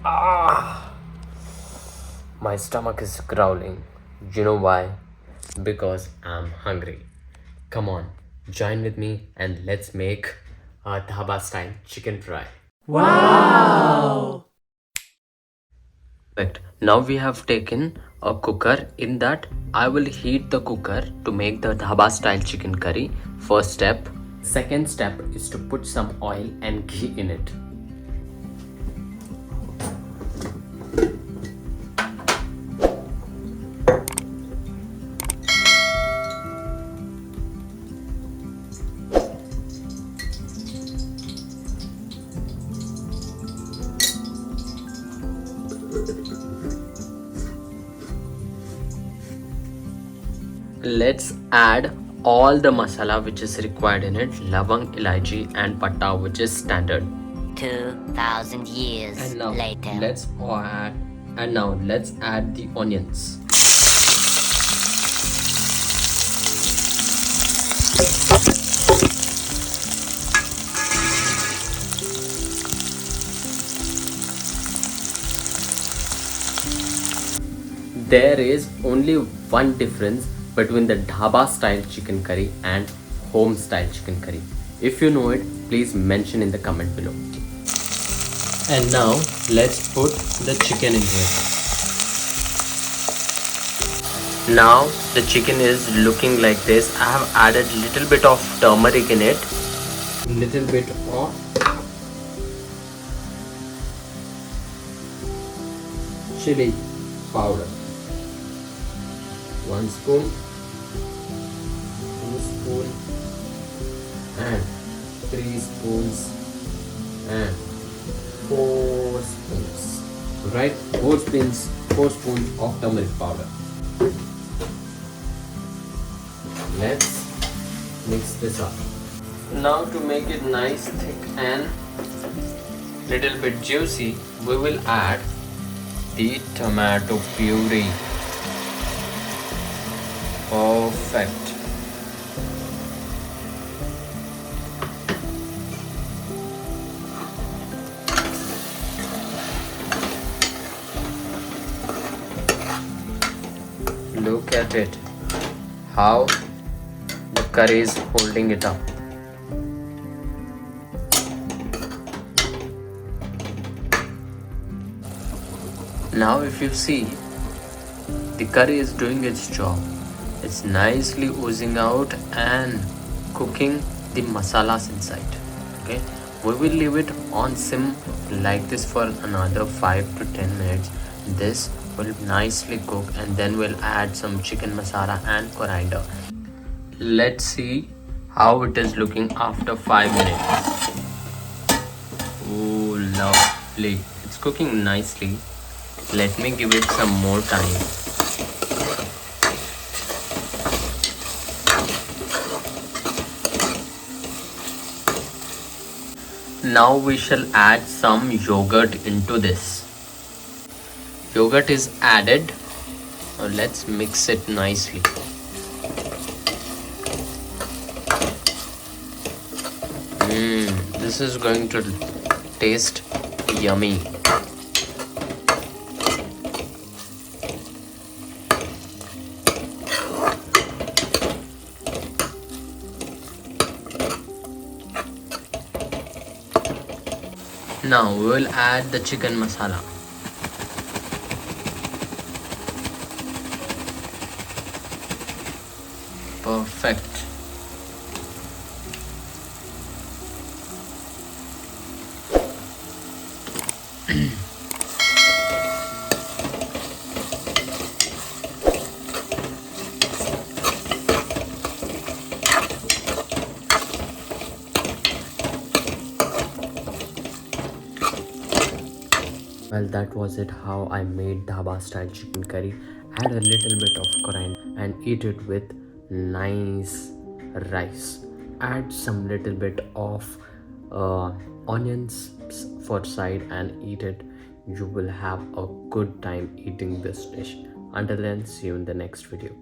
Ah, my stomach is growling. You know why? Because I'm hungry. Come on, join with me and let's make a Dhaba style chicken fry. Wow! Perfect. Now we have taken a cooker. In that, I will heat the cooker to make the Dhaba style chicken curry. First step. Second step is to put some oil and ghee in it. Let's add all the masala which is required in it, lavang, ilaichi and patta which is standard. 2,000 years And now later. let's add the onions. There is only one difference between the dhaba style chicken curry and home style chicken curry. If you know it, please mention in the comment below. And now let's put the chicken in here. Now the chicken is looking like this. I have added little bit of turmeric in it, little bit of chili powder, 1 spoon, 2 spoon and 3 spoons and 4 spoons, right? 4 spoons of turmeric powder. Let's mix this up. Now to make it nice, thick and little bit juicy, we will add the tomato puree. Perfect. Look at it, how the curry is holding it up. Now if you see, the curry is doing its job. It's nicely oozing out and cooking the masalas inside. Okay, we will leave it on sim like this for another 5 to 10 minutes. This will nicely cook and then we'll add some chicken masala and coriander. Let's see how it is looking after 5 minutes. Oh, lovely. It's cooking nicely. Let me give it some more time. Now we shall add some yogurt into this. Yogurt is added. Now let's mix it nicely. This is going to taste yummy. Now we will add the chicken masala. Perfect. Well, that was it, how I made dhaba style chicken curry. Add a little bit of coriander and eat it with nice rice. Add some little bit of onions for side and eat it. You will have a good time eating this dish. Until then, see you in the next video.